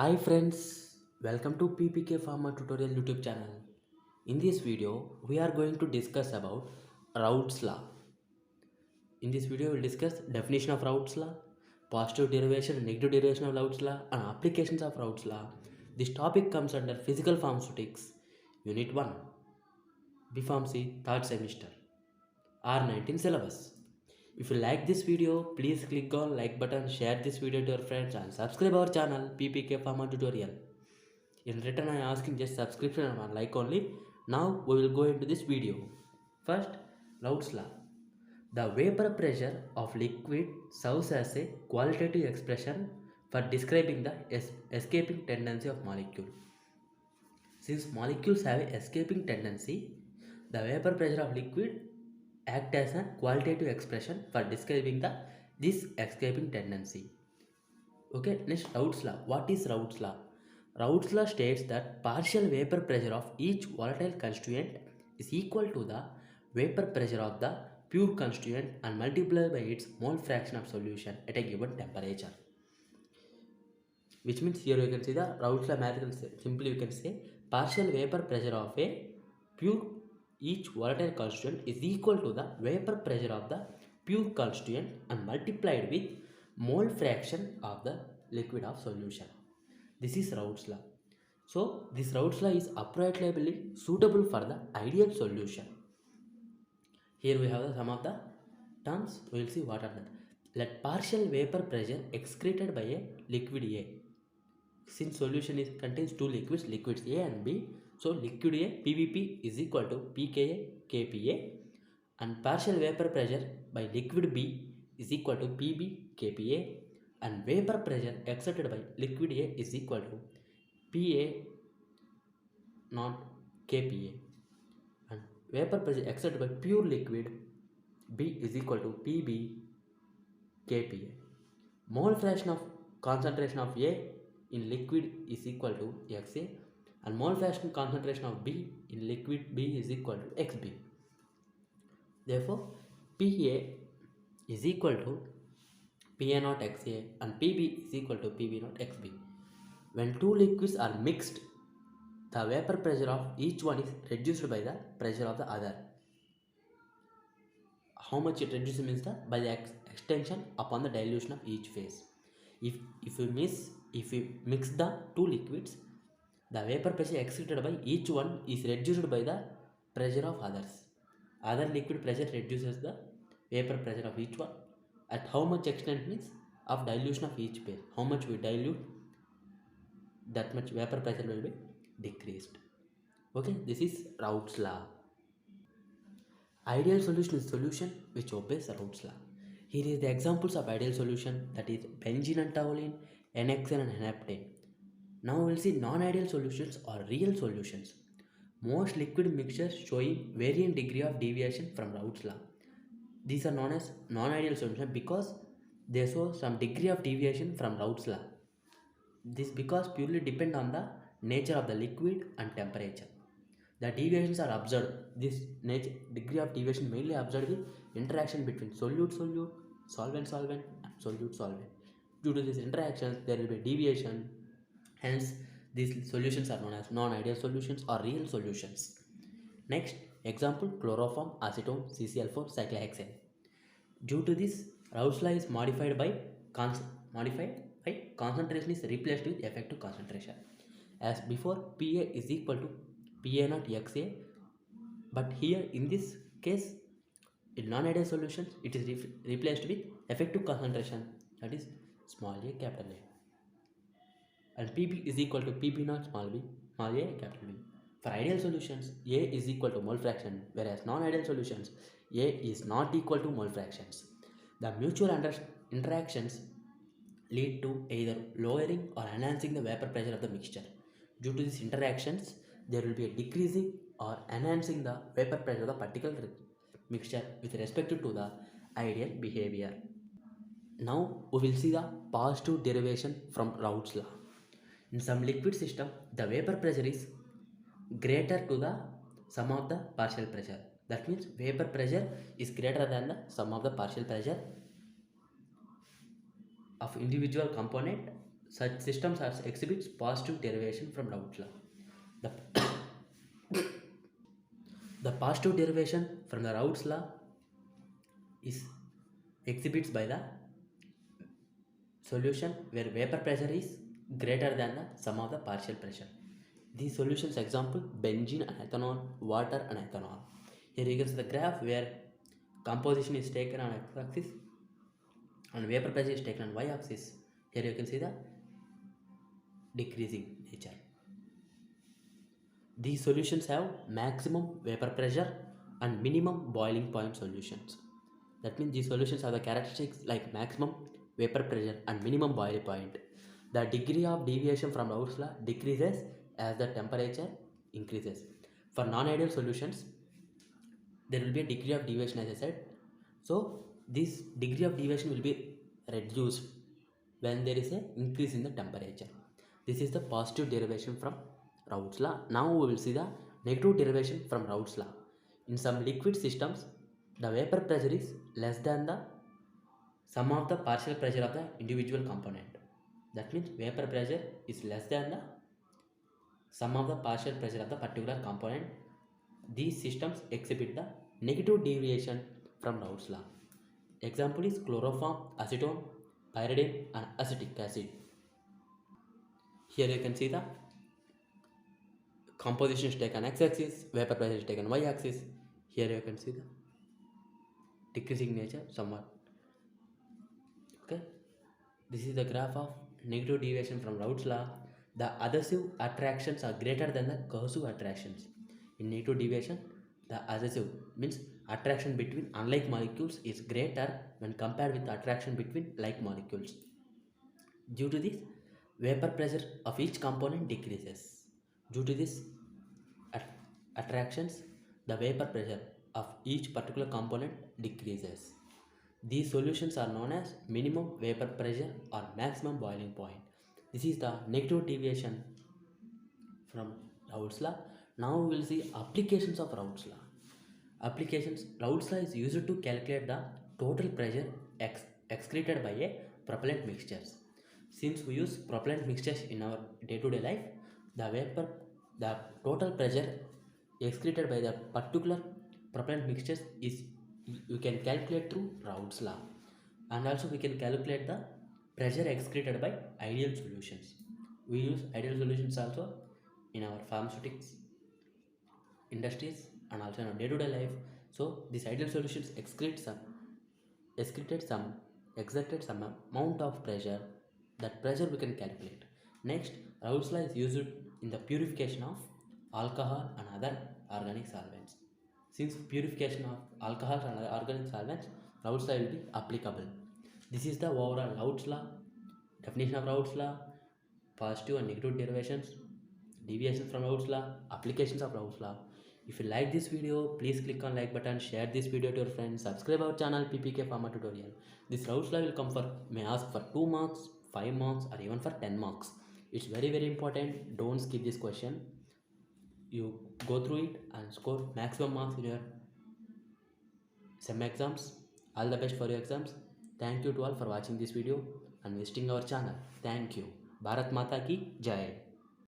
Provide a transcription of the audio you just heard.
Hi friends, welcome to PPK Pharma tutorial YouTube channel. In this video, we are going to discuss about Raoult's law. In this video, we'll discuss definition of Raoult's law, positive derivation and negative derivation of Raoult's law, and applications of Raoult's law. This topic comes under Physical Pharmaceutics, Unit 1, B.Pharm.C. 3rd semester, R19 syllabus. If you like this video, please click on like button, share this video to your friends and subscribe our channel PPK Pharma tutorial. In return, I am asking just subscription and one like only. Now we will go into this video. First, Raoult's law. The vapor pressure of liquid serves as a qualitative expression for describing the escaping tendency of molecule. Since molecules have a escaping tendency, the vapor pressure of liquid act as a qualitative expression for describing this escaping tendency. Okay, next Raoult's law. What is Raoult's law? Raoult's law states that partial vapor pressure of each volatile constituent is equal to the vapor pressure of the pure constituent and multiplied by its mole fraction of solution at a given temperature. Which means here you can see the Raoult's law mathematical, simply you can say partial vapor pressure of a pure each volatile constituent is equal to the vapor pressure of the pure constituent and multiplied with mole fraction of the liquid of solution. This is Raoult's law. So this Raoult's law is appropriately suitable for the ideal solution. Here we have some of the terms. We will see what are that. Let partial vapor pressure excreted by a liquid A. Since solution contains two liquids A and B, so liquid A PVP is equal to pKa kPa, and partial vapor pressure by liquid B is equal to Pb kPa, and vapor pressure exerted by liquid A is equal to Pa not kPa, and vapor pressure exerted by pure liquid B is equal to Pb kPa. Mole fraction of concentration of A in liquid is equal to Xa, and mole fraction concentration of B in liquid B is equal to Xb. Therefore, Pa is equal to Pa naught Xa and Pb is equal to Pb naught Xb. When two liquids are mixed, the vapor pressure of each one is reduced by the pressure of the other. How much it reduces means by the extension upon the dilution of each phase. If we mix the two liquids, the vapor pressure exerted by each one is reduced by the pressure of others. Other liquid pressure reduces the vapor pressure of each one. At how much extent means of dilution of each phase. How much we dilute, that much vapor pressure will be decreased. Okay, this is Raoult's law. Ideal solution is solution which obeys Raoult's law. Here is the examples of ideal solution, that is benzene and toluene, NXN and heptane. Now we will see non-ideal solutions or real solutions. Most liquid mixtures showing varying degree of deviation from Raoult's law. These are known as non-ideal solutions because they show some degree of deviation from Raoult's law. This because purely depend on the nature of the liquid and temperature. The deviations are observed. This degree of deviation mainly observed with interaction between solute-solute, solvent-solvent and solute-solvent. Due to these interactions, there will be deviation. Hence, these solutions are known as non-ideal solutions or real solutions. Next, example chloroform, acetone, CCl4, cyclohexane. Due to this, Raoult's law is modified by concentration is replaced with effective concentration. As before, Pa is equal to Pa naught Xa, but here in this case, in non-ideal solutions, it is replaced with effective concentration, that is small a capital A, and Pb is equal to Pb naught small a capital B. For ideal solutions, A is equal to mole fraction, whereas non-ideal solutions, A is not equal to mole fractions. The mutual interactions lead to either lowering or enhancing the vapor pressure of the mixture. Due to these interactions, there will be a decreasing or enhancing the vapor pressure of the particular mixture with respect to the ideal behavior. Now we will see the positive derivation from Raoult's law. In some liquid system, the vapor pressure is greater to the sum of the partial pressure. That means vapor pressure is greater than the sum of the partial pressure of individual component. Such systems as exhibits positive derivation from Raoult's law. The, the positive derivation from the Raoult's law is exhibits by the solution where vapor pressure is greater than the sum of the partial pressure. These solutions example benzene and ethanol, water and ethanol. Here you can see the graph where composition is taken on x-axis and vapor pressure is taken on y-axis. Here you can see the decreasing nature. These solutions have maximum vapor pressure and minimum boiling point solutions. That means these solutions have the characteristics like maximum vapor pressure and minimum boiling point. The degree of deviation from Raoult's law decreases as the temperature increases. For non-ideal solutions, there will be a degree of deviation as I said. So this degree of deviation will be reduced when there is an increase in the temperature. This is the positive derivation from Raoult's law. Now we will see the negative derivation from Raoult's law. In some liquid systems, the vapor pressure is less than the sum of the partial pressure of the individual component. That means vapor pressure is less than the sum of the partial pressure of the particular component. These systems exhibit the negative deviation from Raoult's law. Example is chloroform, acetone, pyridine and acetic acid. Here you can see the composition is taken x-axis, vapor pressure is taken y-axis. Here you can see the decreasing nature somewhat. Okay, this is the graph of negative deviation from Raoult's law. The adhesive attractions are greater than the coercive attractions. In negative deviation, the adhesive means attraction between unlike molecules is greater when compared with the attraction between like molecules. Due to this, vapor pressure of each component decreases. Due to this attractions, the vapor pressure of each particular component decreases. These solutions are known as minimum vapor pressure or maximum boiling point. This is the negative deviation from Raoult's law. Now we will see applications of Raoult's law. Applications. Raoult's law is used to calculate the total pressure excreted by a propellant mixtures. Since we use propellant mixtures in our day-to-day life, the total pressure excreted by the particular propellant mixtures is you can calculate through Raoult's law, and also we can calculate the pressure excreted by ideal solutions. We use ideal solutions also in our pharmaceutics industries and also in our day-to-day life. So these ideal solutions exerted some amount of pressure. That pressure we can calculate. Next, Raoult's law is used in the purification of alcohol and other organic solvents. Since purification of alcohols and other organic solvents, Raoult's law will be applicable. This is the overall Raoult's law, definition of Raoult's law, positive and negative derivations, deviations from Raoult's law, applications of Raoult's law. If you like this video, please click on like button, share this video to your friends, subscribe our channel PPK Pharma Tutorial. This Raoult's law will come for, may ask for 2 marks, 5 marks or even for 10 marks. It's very important. Don't skip this question. You go through it and score maximum marks in your SEM exams. All the best for your exams. Thank you to all for watching this video and visiting our channel. Thank you. Bharat Mata ki Jai.